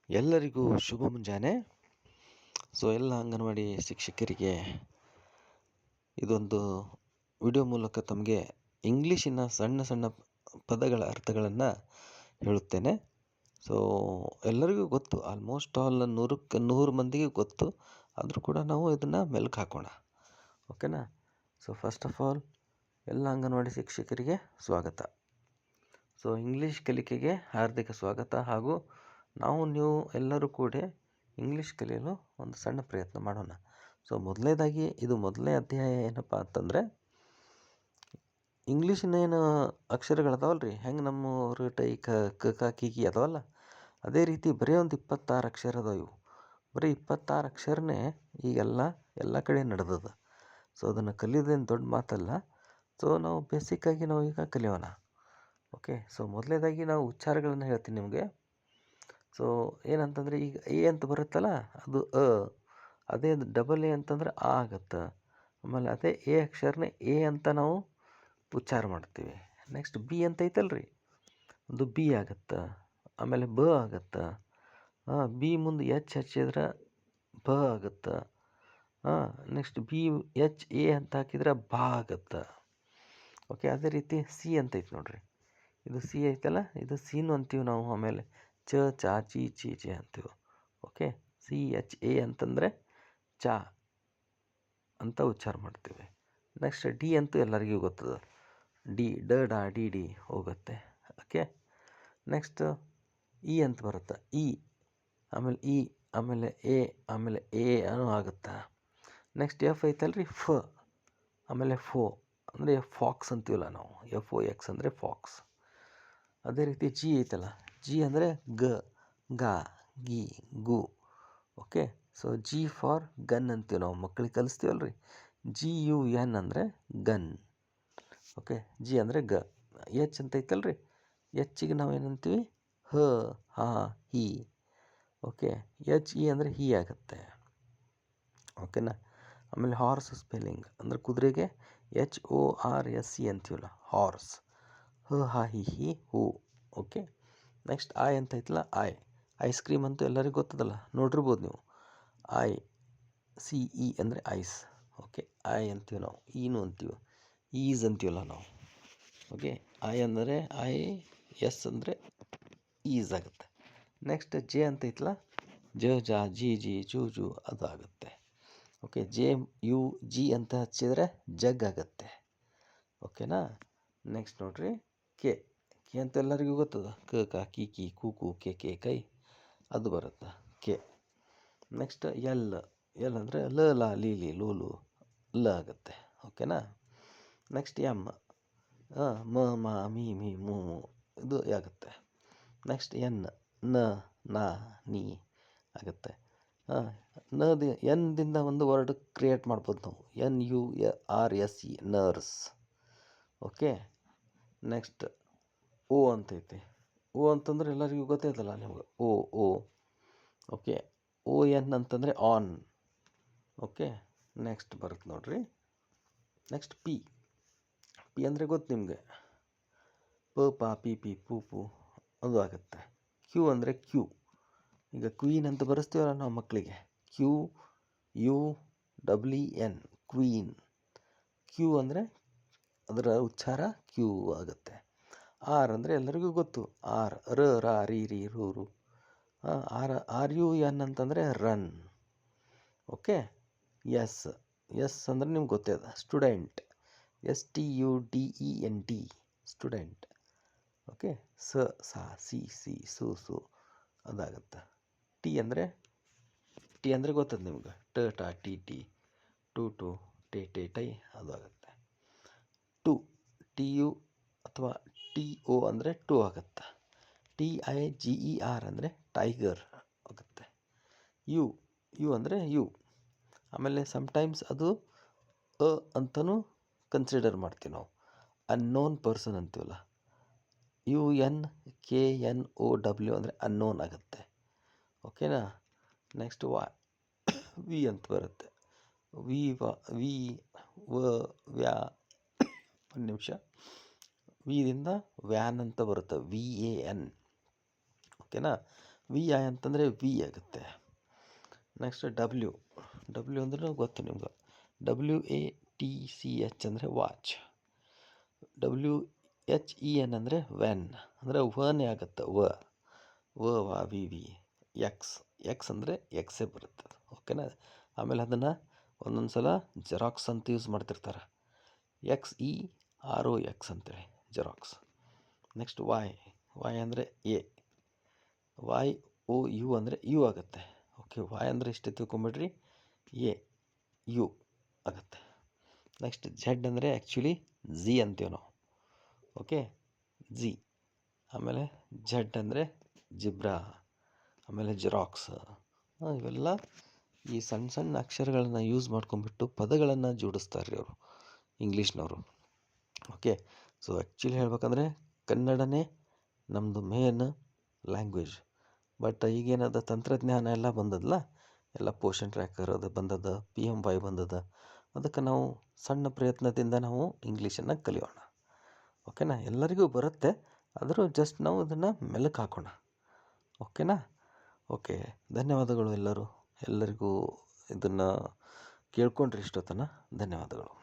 ಎಲ್ಲರಿಗೂ ಶುಭ ಮುಂಜಾನೆ. ಎಲ್ಲ ಅಂಗನವಾಡಿ ಶಿಕ್ಷಕರಿಗೆ ಇದೊಂದು ವಿಡಿಯೋ ಮೂಲಕ ತಮಗೆ ಇಂಗ್ಲೀಷಿನ ಸಣ್ಣ ಸಣ್ಣ ಪದಗಳ ಅರ್ಥಗಳನ್ನು ಹೇಳುತ್ತೇನೆ. ಎಲ್ಲರಿಗೂ ಗೊತ್ತು, ಆಲ್ಮೋಸ್ಟ್ ಆಲ್ 100ಕ್ಕೆ 100 ಮಂದಿಗೆ ಗೊತ್ತು. ಆದರೂ ಕೂಡ ನಾವು ಇದನ್ನು ಮೆಲುಕು ಹಾಕೋಣ, ಓಕೆನಾ. ಫಸ್ಟ್ ಆಫ್ ಆಲ್ ಎಲ್ಲ ಅಂಗನವಾಡಿ ಶಿಕ್ಷಕರಿಗೆ ಸ್ವಾಗತ. ಇಂಗ್ಲೀಷ್ ಕಲಿಕೆಗೆ ಹಾರ್ದಿಕ ಸ್ವಾಗತ. ಹಾಗೂ ನೀವು ಎಲ್ಲರೂ ಕೂಡ ಇಂಗ್ಲೀಷ್ ಕಲಿಯಲು ಒಂದು ಸಣ್ಣ ಪ್ರಯತ್ನ ಮಾಡೋಣ. ಮೊದಲನೇದಾಗಿ ಇದು ಮೊದಲನೇ ಅಧ್ಯಾಯ ಏನಪ್ಪ ಅಂತಂದರೆ, ಇಂಗ್ಲೀಷಿನ ಏನು ಅಕ್ಷರಗಳದಾವಲ್ಲ ರೀ, ಹೆಂಗೆ ನಮ್ಮ ಟೈ ಕ ಕಿ ಕಿ ಅದಾವಲ್ಲ, ಅದೇ ರೀತಿ ಬರೀ ಒಂದು 26 ಅಕ್ಷರ ಅದಾವ. ಇವು ಬರೀ 26 ಅಕ್ಷರನೇ ಈಗೆಲ್ಲ ಎಲ್ಲ ಕಡೆ ನಡೆದದ. ಅದನ್ನು ಕಲಿಯೋದೇನು ದೊಡ್ಡ ಮಾತಲ್ಲ. ನಾವು ಬೇಸಿಕ್ಕಾಗಿ ನಾವು ಈಗ ಕಲಿಯೋಣ, ಓಕೆ. ಮೊದಲನೇದಾಗಿ ನಾವು ಉಚ್ಚಾರಗಳನ್ನು ಹೇಳ್ತೀನಿ ನಿಮಗೆ. ಏನಂತಂದರೆ, ಈಗ ಎ ಅಂತ ಬರುತ್ತಲ್ಲ, ಅದು ಅ. ಅದೇ ಡಬಲ್ ಎ ಅಂತಂದ್ರೆ ಆ ಆಗತ್ತೆ. ಆಮೇಲೆ ಅದೇ ಎ ಅಕ್ಷರನೇ ಎ ಅಂತ ನಾವು ಉಚ್ಚಾರ ಮಾಡ್ತೀವಿ. ನೆಕ್ಸ್ಟ್ ಬಿ ಅಂತ ಐತಲ್ಲ ರೀ, ಅದು ಬಿ ಆಗತ್ತೆ. ಆಮೇಲೆ ಬ ಆಗತ್ತೆ. ಬಿ ಮುಂದೆ ಎಚ್ ಹಚ್ಚಿದ್ರೆ ಬ ಆಗತ್ತೆ. ನೆಕ್ಸ್ಟ್ ಬಿ ಎಚ್ ಎ ಅಂತ ಹಾಕಿದ್ರೆ ಬಾ ಆಗತ್ತೆ, ಓಕೆ. ಅದೇ ರೀತಿ ಸಿ ಅಂತ ಐತೆ ನೋಡ್ರಿ, ಇದು ಸಿ ಐತಲ್ಲ, ಇದು ಸೀನು ಅಂತೀವಿ ನಾವು. ಆಮೇಲೆ ಚ ಚಾ ಚಿ ಚಿ ಚಿ ಅಂತೀವಿ, ಓಕೆ. ಸಿ ಎಚ್ ಎ ಅಂತಂದರೆ ಚಾ ಅಂತ ಉಚ್ಚಾರ ಮಾಡ್ತೀವಿ. ನೆಕ್ಸ್ಟ್ ಡಿ ಅಂತೂ ಎಲ್ಲರಿಗೂ ಗೊತ್ತದ, ಡಿ ಡ ಡಾ ಡಿ ಡಿ ಹೋಗುತ್ತೆ, ಓಕೆ. ನೆಕ್ಸ್ಟ್ ಇ ಅಂತ ಬರುತ್ತೆ, ಇ. ಆಮೇಲೆ ಇ, ಆಮೇಲೆ ಎ, ಆಮೇಲೆ ಎ ಅನ್ನೋ ಆಗುತ್ತೆ. ನೆಕ್ಸ್ಟ್ ಎಫ್ ಐತಲ್ಲ ರೀ, ಫ. ಆಮೇಲೆ ಫೋ ಅಂದರೆ ಫಾಕ್ಸ್ ಅಂತೀವಲ್ಲ ನಾವು, ಎಫ್ ಒ ಎಕ್ಸ್ ಅಂದರೆ ಫಾಕ್ಸ್. ಅದೇ ರೀತಿ ಜಿ ಐತಲ್ಲ, ಜಿ ಅಂದರೆ ಗ, ಗಾ, ಗಿ, ಗು, ಓಕೆ. ಜಿ ಫಾರ್ ಗನ್ ಅಂತೀವಿ ನಾವು, ಮಕ್ಕಳಿಗೆ ಕಲಿಸ್ತೀವಲ್ಲ ರೀ. ಜಿ ಯು ಎನ್ ಅಂದರೆ ಗನ್, ಓಕೆ. ಜಿ ಅಂದರೆ ಗ. ಎಚ್ ಅಂತ ಐತಲ್ಲ ರೀ, ಎಚ್ಚಿಗೆ ನಾವು ಏನಂತೀವಿ, ಹ, ಹಾ, ಹಿ, ಓಕೆ. ಎಚ್ ಇ ಅಂದರೆ ಹಿ ಆಗುತ್ತೆ, ಓಕೆನಾ. ಆಮೇಲೆ ಹಾರ್ಸ್ ಸ್ಪೆಲ್ಲಿಂಗ್ ಅಂದರೆ ಕುದುರೆಗೆ HORSE ಅಂತೀವಲ್ಲ, ಹಾರ್ಸ್. ಹ, ಹಾ, ಹಿ, ಹಿ, ಹೂ, ಓಕೆ. ನೆಕ್ಸ್ಟ್ ಐ ಅಂತ ಐತಲ್ಲ, ಐಸ್ ಕ್ರೀಮ್ ಅಂತೂ ಎಲ್ಲರಿಗೂ ಗೊತ್ತದಲ್ಲ, ನೋಡಿರ್ಬೋದು ನೀವು. ICE ಅಂದರೆ ಐಸ್, ಓಕೆ. ಐ ಅಂತೀವಿ ನಾವು, ಈನು ಅಂತೀವಿ, ಈಸ್ ಅಂತೀವಲ್ಲ ನಾವು, ಓಕೆ. ಐ ಅಂದರೆ ಐ, ಎಸ್ ಅಂದರೆ ಈಸ್ ಆಗುತ್ತೆ. ನೆಕ್ಸ್ಟ್ ಜೆ ಅಂತ ಐತಲ್ಲ, ಜ ಜಾ ಜಿ ಜಿ ಜೂ ಜೂ ಅದು ಆಗುತ್ತೆ, ಓಕೆ. ಜೆ ಯು ಜಿ ಅಂತ ಹಚ್ಚಿದರೆ ಜಗ್ ಆಗುತ್ತೆ, ಓಕೆನಾ. ನೆಕ್ಸ್ಟ್ ನೋಡ್ರಿ, ಕೆ. ಕೆ ಅಂತ ಎಲ್ಲರಿಗೂ ಗೊತ್ತದ, ಕ ಕ ಕಿ ಕಿ ಕು ಕು ಕೆ ಕೆ ಕೈ, ಅದು ಬರುತ್ತೆ, ಕೆ. Next L. ಎಲ್ ಅಂದರೆ ಲ ಲ ಲಿ ಲಿ ಲೂಲು, ಲ ಆಗುತ್ತೆ, ಓಕೆನಾ. ನೆಕ್ಸ್ಟ್ ಎಮ್, ಮ ಮ ಮಿ ಮಿ ಮೂ ಮು, ಇದು ಆಗುತ್ತೆ. ನೆಕ್ಸ್ಟ್ ಎನ್, ನ ನಾ ನೀ ಆಗುತ್ತೆ. ಎನ್ದಿಂದ ಒಂದು ವರ್ಡ್ ಕ್ರಿಯೇಟ್ ಮಾಡ್ಬೋದು ನಾವು, NURSE, ನರ್ಸ್, ಓಕೆ. ನೆಕ್ಸ್ಟ್ ಓ ಅಂತೈತಿ. ಓ ಅಂತಂದ್ರೆ ಎಲ್ಲರಿಗೂ ಗೊತ್ತೈತಲ್ಲ ನಿಮ್ಗೆ, ಓ, ಓಕೆ. ON ಅಂತಂದರೆ ಆನ್, ಓಕೆ. ನೆಕ್ಸ್ಟ್ ಬರುತ್ತೆ ನೋಡ್ರಿ. Next P. ಪಿ ಅಂದರೆ ಗೊತ್ತು ನಿಮಗೆ, ಪ ಪಾ ಪಿ ಪಿ ಪೂ ಪೂ, ಅದು ಆಗುತ್ತೆ. ಕ್ಯೂ ಅಂದರೆ ಕ್ಯೂ. ಈಗ ಕ್ವೀನ್ ಅಂತ ಬರೆಸ್ತೀವಲ್ಲ ನಾವು ಮಕ್ಕಳಿಗೆ, QUEN, ಕ್ವೀನ್. ಕ್ಯೂ ಅಂದರೆ ಅದರ ಉಚ್ಚಾರ ಕ್ಯೂ ಆಗುತ್ತೆ. ಆರ್ ಅಂದರೆ ಎಲ್ಲರಿಗೂ ಗೊತ್ತು, ಆರ್, ರ ರಾ ರೀ ರೀ ರೂ ರು. RUN ಅಂತಂದರೆ ರನ್, ಓಕೆ. ಎಸ್ ಅಂದರೆ ನಿಮ್ಗೆ ಗೊತ್ತೇ ಅದ, ಸ್ಟೂಡೆಂಟ್, STUDENT, ಸ್ಟೂಡೆಂಟ್, ಓಕೆ. ಸಾ ಸಿ ಸಿ ಸು ಸು, ಅದಾಗುತ್ತೆ. ಟಿ ಅಂದರೆ ಗೊತ್ತದ ನಿಮ್ಗೆ, ಟ ಟಾ ಟಿ ಟಿ, ಟು ಟು ಟೇ ಟೇ ಟೈ, ಅದು ಆಗುತ್ತೆ. TU ಅಥವಾ TO ಅಂದರೆ ಟು ಆಗುತ್ತೆ. TIGER ಅಂದರೆ ಟೈಗರ್ ಆಗುತ್ತೆ. ಯು ಅಂದರೆ ಯು. ಆಮೇಲೆ ಸಮ್ಟೈಮ್ಸ್ ಅದು ಅಂತಲೂ ಕನ್ಸಿಡರ್ ಮಾಡ್ತೀವಿ ನಾವು, ಅನ್ನೋನ್ ಪರ್ಸನ್ ಅಂತೀವಲ್ಲ, UNKNOW ಅಂದರೆ ಅನ್ನೋನ್ ಆಗುತ್ತೆ, ಓಕೆನಾ. ನೆಕ್ಸ್ಟ್ ವಿ ಅಂತ ಬರುತ್ತೆ, ವಿ ವ್ಯಾ, ಒಂದು ನಿಮಿಷ, ವಿದಿಂದ ವ್ಯಾನ್ ಅಂತ ಬರುತ್ತೆ, VAN, ಓಕೆನಾ. ವಿ ಐ ಅಂತಂದರೆ ವಿ ಆಗುತ್ತೆ. ನೆಕ್ಸ್ಟ್ ಡಬ್ಲ್ಯೂ ಅಂದರೆ ಗೊತ್ತು ನಿಮ್ಗೆ. WATCH ಅಂದರೆ ವಾಚ್. WHEN ಅಂದರೆ ವೆನ್, ಅಂದರೆ ವನೇ ಆಗುತ್ತೆ. ವ ವಿ ವಿ. ಎಕ್ಸ್ ಅಂದರೆ ಎಕ್ಸೇ ಬರುತ್ತೆ, ಓಕೆನಾ. ಆಮೇಲೆ ಅದನ್ನು ಒಂದೊಂದು ಸಲ ಜೆರಾಕ್ಸ್ ಅಂತ ಯೂಸ್ ಮಾಡ್ತಿರ್ತಾರೆ. XEROX ಅಂತೇಳಿ ಜೆರಾಕ್ಸ್. ನೆಕ್ಸ್ಟ್ ವೈ ಅಂದರೆ ಎ. YOU ಅಂದರೆ ಯು ಆಗುತ್ತೆ. ಓಕೆ, ವೈ ಅಂದರೆ ಇಷ್ಟೇ ತಿಳ್ಕೊಂಬಿಡ್ರಿ, ಎ ಯು ಆಗುತ್ತೆ. ನೆಕ್ಸ್ಟ್ ಝೆಡ್ ಅಂದರೆ ಆ್ಯಕ್ಚುಲಿ ಝಿ ಅಂತೀವಿ ನಾವು, ಓಕೆ, ಝಿ. ಆಮೇಲೆ ಝೆಡ್ ಅಂದರೆ ಜಿಬ್ರಾ, ಆಮೇಲೆ ಜೆರಾಕ್ಸ್. ಇವೆಲ್ಲ ಈ ಸಣ್ಣ ಸಣ್ಣ ಅಕ್ಷರಗಳನ್ನು ಯೂಸ್ ಮಾಡ್ಕೊಂಡ್ಬಿಟ್ಟು ಪದಗಳನ್ನು ಜೋಡಿಸ್ತಾರೆ ಅವರು, ಇಂಗ್ಲೀಷ್ನವರು. ಓಕೆ, ಸೊ ಆ್ಯಕ್ಚುಲಿ ಹೇಳ್ಬೇಕಂದ್ರೆ ಕನ್ನಡನೇ ನಮ್ಮದು ಮೇನ್ ಲ್ಯಾಂಗ್ವೇಜ್. ಬಟ್ ಈಗೇನದ ತಂತ್ರಜ್ಞಾನ ಎಲ್ಲ ಬಂದದಲ್ಲ, ಎಲ್ಲ ಪೋಷನ್ ಟ್ರ್ಯಾಕರ್ ಅದು ಬಂದದ, PMY ಬಂದದ. ಅದಕ್ಕೆ ನಾವು ಸಣ್ಣ ಪ್ರಯತ್ನದಿಂದ ನಾವು ಇಂಗ್ಲೀಷನ್ನು ಕಲಿಯೋಣ, ಓಕೆನಾ. ಎಲ್ಲರಿಗೂ ಬರುತ್ತೆ, ಆದರೂ ಜಸ್ಟ್ ನಾವು ಅದನ್ನು ಮೆಲುಕು ಹಾಕೋಣ, ಓಕೆನಾ. ಓಕೆ, ಧನ್ಯವಾದಗಳು ಎಲ್ಲರಿಗೂ ಇದನ್ನು ಕೇಳ್ಕೊಂಡ್ರಿ ಇಷ್ಟೊತ್ತನ. ಧನ್ಯವಾದಗಳು.